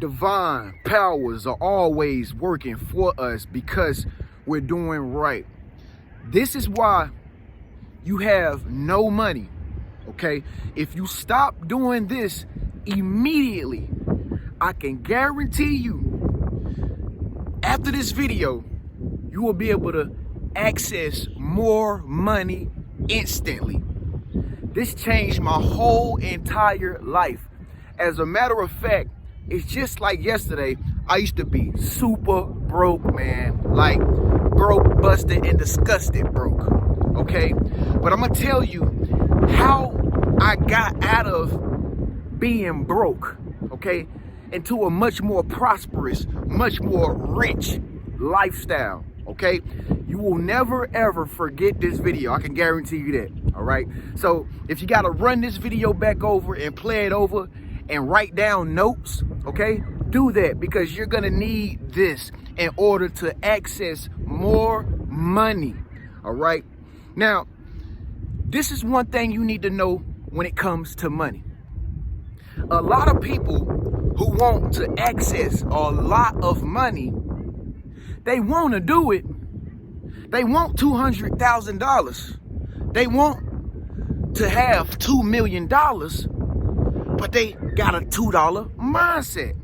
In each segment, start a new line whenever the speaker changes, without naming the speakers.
divine powers are always working for us because we're doing right. This is why you have no money, okay? If you stop doing this immediately, I can guarantee you, after this video, you will be able to access more money instantly. This changed my whole entire life. As a matter of fact, it's just like yesterday, I used to be super broke, man. Like broke, busted, and disgusted broke, okay? But I'm gonna tell you how I got out of being broke, okay, into a much more prosperous, much more rich lifestyle, okay? You will never ever forget this video. I can guarantee you that, all right? So if you gotta run this video back over and play it over and write down notes, okay, do that, because you're gonna need this in order to access more money, all right? Now, this is one thing you need to know when it comes to money. A lot of people who want to access a lot of money, they want to do it. They want $200,000. They want to have $2 million, but they got a $2 mindset.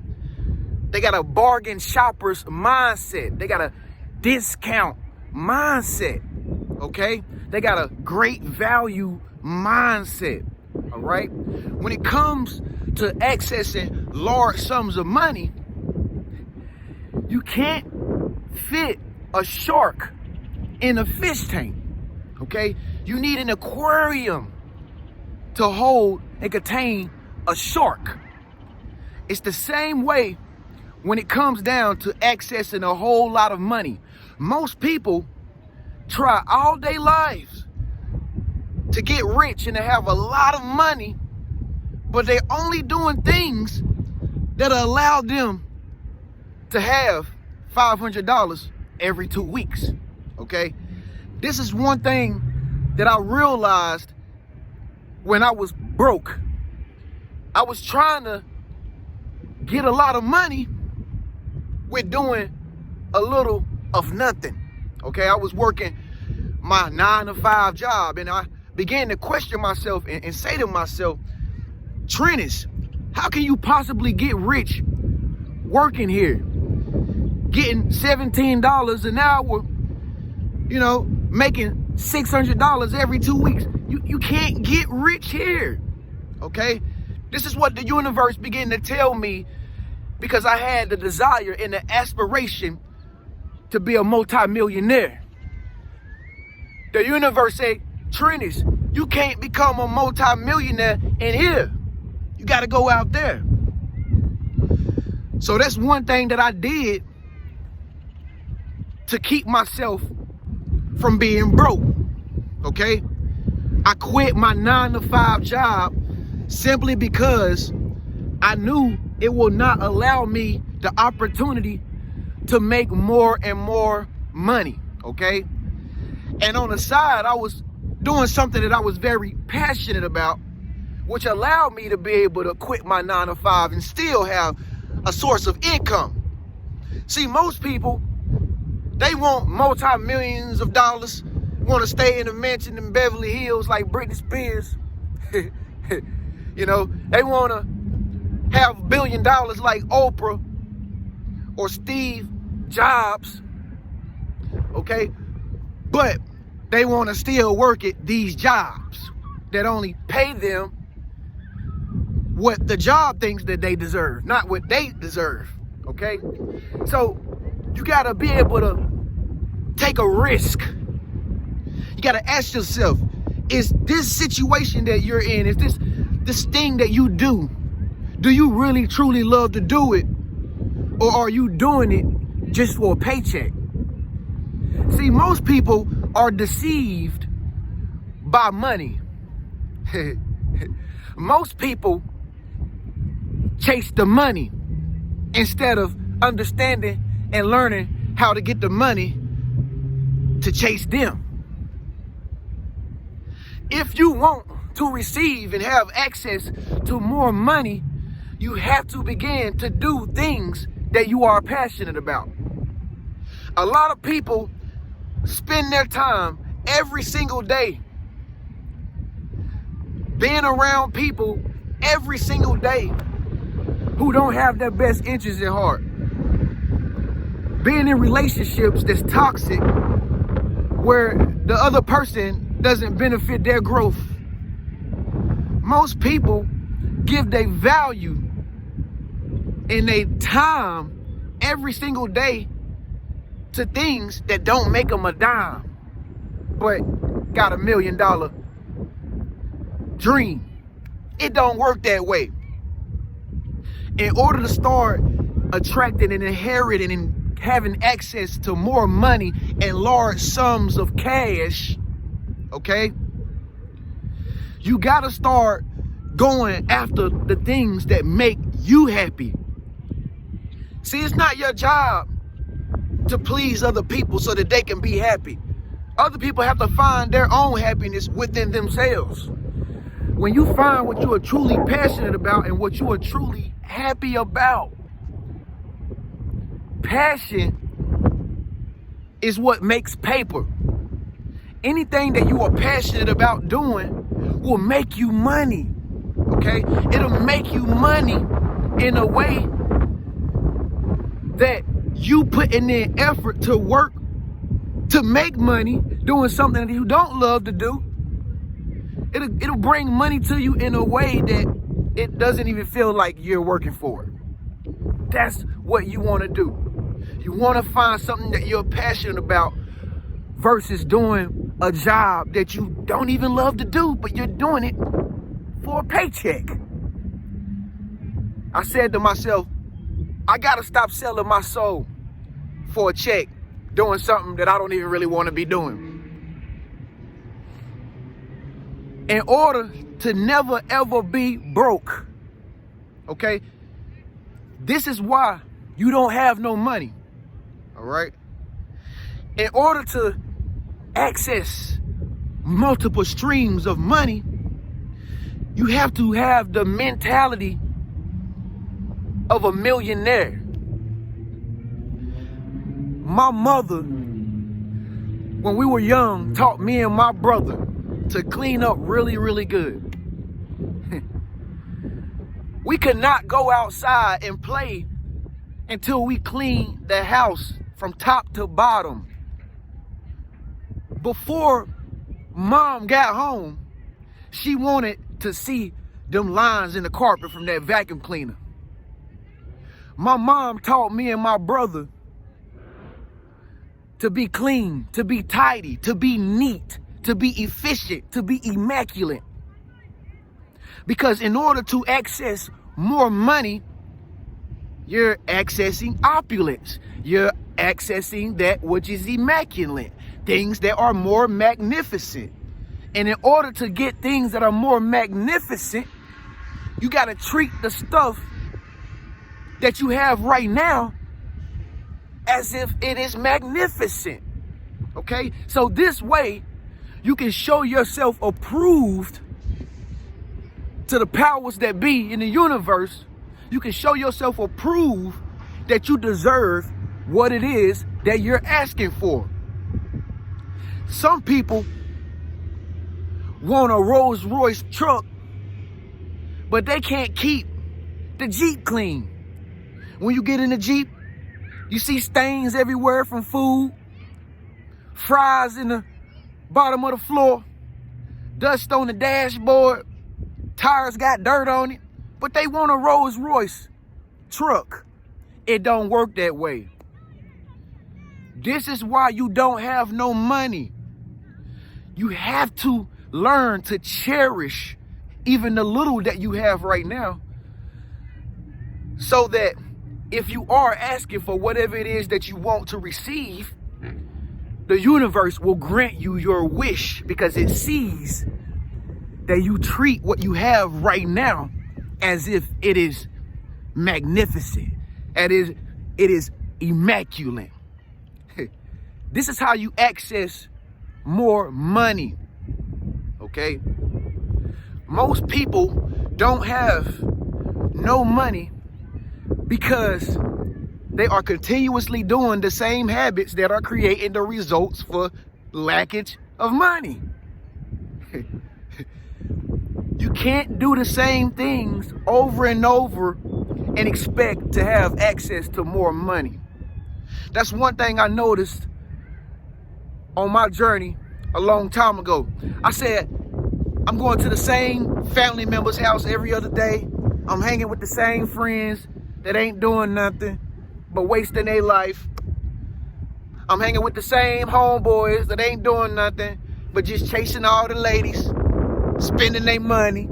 They got a bargain shopper's mindset. They got a discount mindset, okay? They got a great value mindset, all right? When it comes to accessing large sums of money, you can't fit a shark in a fish tank, okay? You need an aquarium to hold and contain a shark. It's the same way when it comes down to accessing a whole lot of money. Most people try all their lives to get rich and to have a lot of money, but they're only doing things that allow them to have $500 every 2 weeks, okay? This is one thing that I realized when I was broke. I was trying to get a lot of money with doing a little of nothing, okay? I was working my 9-to-5 job, and I began to question myself and say to myself, TreniuS, how can you possibly get rich working here? Getting $17 an hour, you know, making $600 every 2 weeks. You can't get rich here, okay? This is what the universe began to tell me, because I had the desire and the aspiration to be a multi-millionaire. The universe said, TreniuS, you can't become a multi-millionaire in here. You got to go out there. So that's one thing that I did to keep myself from being broke, okay? I quit my 9-to-5 job simply because I knew it will not allow me the opportunity to make more and more money, okay? And on the side, I was doing something that I was very passionate about, which allowed me to be able to quit my 9-to-5 and still have a source of income. See, most people, they want multi-millions of dollars, want to stay in a mansion in Beverly Hills like Britney Spears. You know, they want to have $1 billion like Oprah or Steve Jobs, okay? But they want to still work at these jobs that only pay them what the job thinks that they deserve, not what they deserve, okay? So you got to be able to take a risk. You got to ask yourself, is this situation that you're in, is this thing that you do you really truly love to do it? Or are you doing it just for a paycheck? See, most people are deceived by money. Most people chase the money instead of understanding and learning how to get the money to chase them. If you want to receive and have access to more money, you have to begin to do things that you are passionate about. A lot of people spend their time every single day being around people every single day who don't have their best interests at heart. Being in relationships that's toxic, where the other person doesn't benefit their growth. Most people give their value and their time every single day to things that don't make them a dime, but got $1 million dream. It don't work that way. In order to start attracting and inheriting and having access to more money and large sums of cash, okay, you gotta start going after the things that make you happy. See, it's not your job to please other people so that they can be happy. Other people have to find their own happiness within themselves. When you find what you are truly passionate about and what you are truly happy about, passion is what makes paper. Anything that you are passionate about doing will make you money, okay? It'll make you money in a way that you put in the effort to work to make money doing something that you don't love to do. It'll bring money to you in a way that it doesn't even feel like you're working for it. That's what you want to do. You want to find something that you're passionate about versus doing a job that you don't even love to do, but you're doing it for a paycheck. I said to myself, I got to stop selling my soul for a check, doing something that I don't even really want to be doing. In order to never ever be broke, okay? This is why you don't have no money, all right? In order to access multiple streams of money, you have to have the mentality of a millionaire. My mother, when we were young, taught me and my brother to clean up really, really good. We could not go outside and play until we cleaned the house from top to bottom. Before Mom got home, she wanted to see them lines in the carpet from that vacuum cleaner. My mom taught me and my brother to be clean, to be tidy, to be neat, to be efficient, to be immaculate. Because in order to access more money, you're accessing opulence. You're accessing that which is immaculate, things that are more magnificent. And in order to get things that are more magnificent, you got to treat the stuff that you have right now as if it is magnificent. Okay? So this way, you can show yourself approved to the powers that be in the universe. You can show yourself approved that you deserve what it is that you're asking for. Some people want a Rolls Royce truck, but they can't keep the Jeep clean. When you get in the Jeep, you see stains everywhere from food, fries in the bottom of the floor, dust on the dashboard, tires got dirt on it, but they want a Rolls Royce truck. It don't work that way. This is why you don't have no money. You have to learn to cherish even the little that you have right now, so that if you are asking for whatever it is that you want to receive, the universe will grant you your wish, because it sees that you treat what you have right now as if it is magnificent, and it is immaculate. This is how you access more money, okay? Most people don't have no money because they are continuously doing the same habits that are creating the results for lackage of money. You can't do the same things over and over and expect to have access to more money. That's one thing I noticed on my journey a long time ago. I said, I'm going to the same family member's house every other day. I'm hanging with the same friends that ain't doing nothing but wasting their life. I'm hanging with the same homeboys that ain't doing nothing but just chasing all the ladies, spending their money.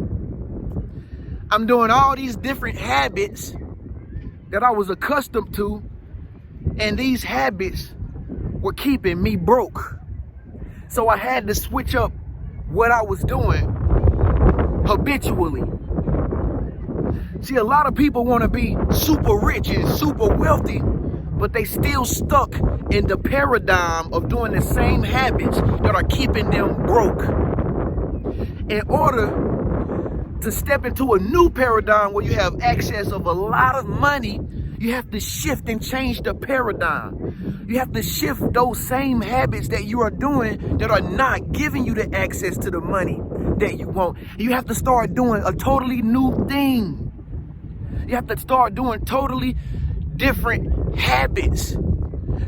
I'm doing all these different habits that I was accustomed to, and these habits were keeping me broke. So I had to switch up what I was doing habitually. See, a lot of people want to be super rich and super wealthy, but they still stuck in the paradigm of doing the same habits that are keeping them broke. In order to step into a new paradigm where you have access of a lot of money, you have to shift and change the paradigm. You have to shift those same habits that you are doing that are not giving you the access to the money that you want. You have to start doing a totally new thing. You have to start doing totally different habits.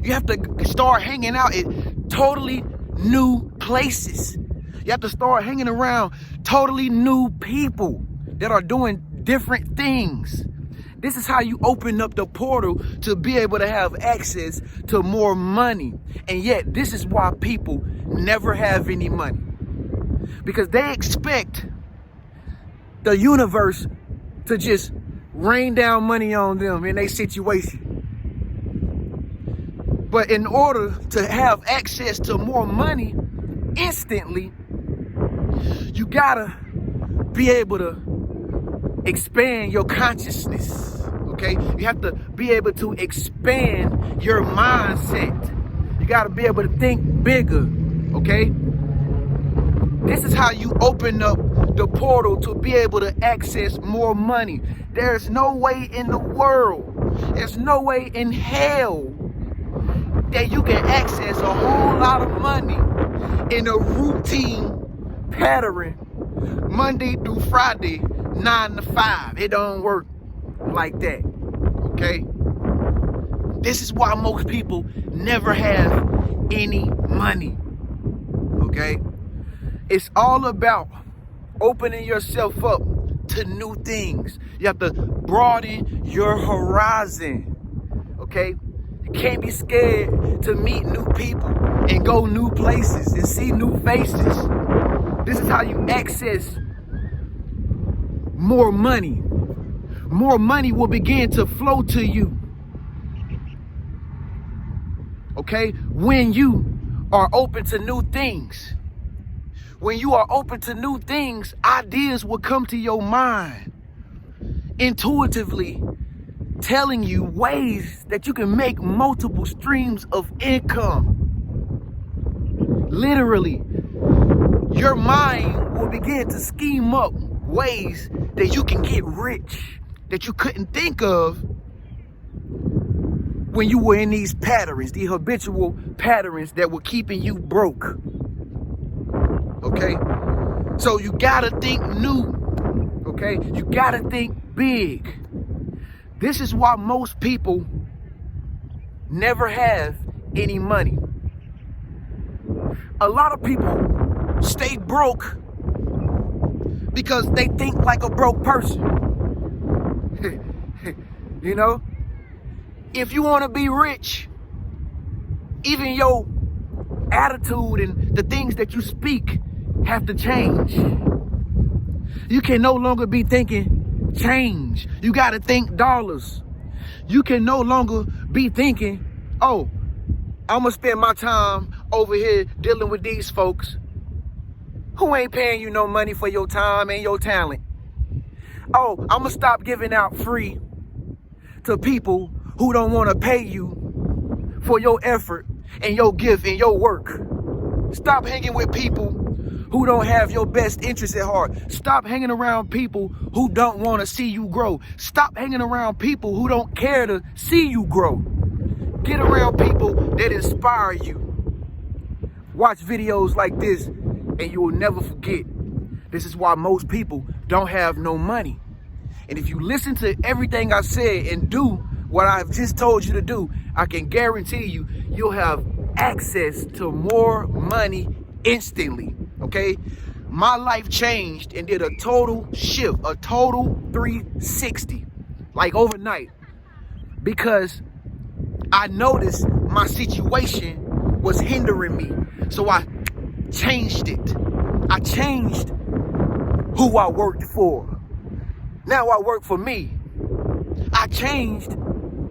You have to start hanging out at totally new places. You have to start hanging around totally new people that are doing different things. This is how you open up the portal to be able to have access to more money. And yet, this is why people never have any money. Because they expect the universe to just rain down money on them in their situation. But in order to have access to more money instantly, you gotta be able to expand your consciousness, okay? You have to be able to expand your mindset. You gotta be able to think bigger, okay? This is how you open up the portal to be able to access more money. There's no way in the world, there's no way in hell that you can access a whole lot of money in a routine pattern Monday through Friday, 9 to 5. It don't work like that, okay? This is why most people never have any money, okay? It's all about opening yourself up to new things. You have to broaden your horizon, okay? You can't be scared to meet new people and go new places and see new faces. This is how you access more money. More money will begin to flow to you, okay? When you are open to new things. When you are open to new things, ideas will come to your mind intuitively, telling you ways that you can make multiple streams of income. Literally, your mind will begin to scheme up ways that you can get rich that you couldn't think of when you were in these patterns, the habitual patterns that were keeping you broke. Okay? So you gotta think new. Okay? You gotta think big. This is why most people never have any money. A lot of people stay broke because they think like a broke person. You know? If you want to be rich, even your attitude and the things that you speak have to change. You can no longer be thinking change. You got to think dollars. You can no longer be thinking, oh, I'm going to spend my time over here dealing with these folks who ain't paying you no money for your time and your talent. Oh, I'm going to stop giving out free to people who don't want to pay you for your effort and your gift and your work. Stop hanging with people who don't have your best interest at heart. Stop hanging around people who don't want to see you grow. Stop hanging around people who don't care to see you grow. Get around people that inspire you. Watch videos like this and you will never forget. This is why most people don't have no money. And if you listen to everything I said and do what I've just told you to do, I can guarantee you, you'll have access to more money instantly, okay? My life changed and did a total shift, a total 360, like overnight, because I noticed my situation was hindering me. So I changed it. I changed who I worked for. Now I work for me. I changed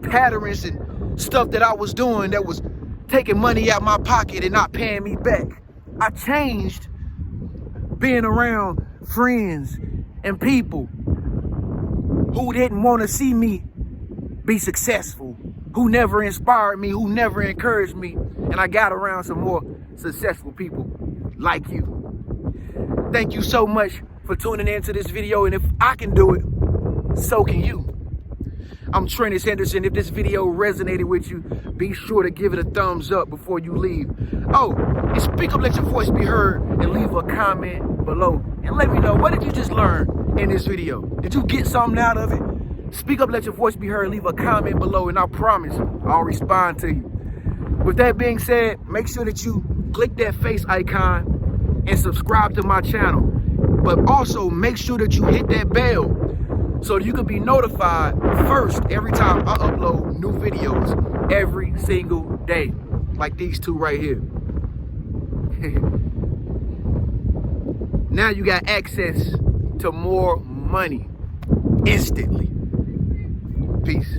patterns and stuff that I was doing that was taking money out my pocket and not paying me back. I changed being around friends and people who didn't want to see me be successful, who never inspired me, who never encouraged me. And I got around some more successful people like you. Thank you so much for tuning into this video. And if I can do it, so can you. I'm Treniushenderson. If this video resonated with you, be sure to give it a thumbs up before you leave. Oh, and speak up, let your voice be heard, and leave a comment below. And let me know, what did you just learn in this video? Did you get something out of it? Speak up, let your voice be heard, leave a comment below, and I promise I'll respond to you. With that being said, make sure that you click that face icon and subscribe to my channel. But also make sure that you hit that bell so that you can be notified first every time I upload new videos every single day, like these two right here. Now you got access to more money instantly. Peace.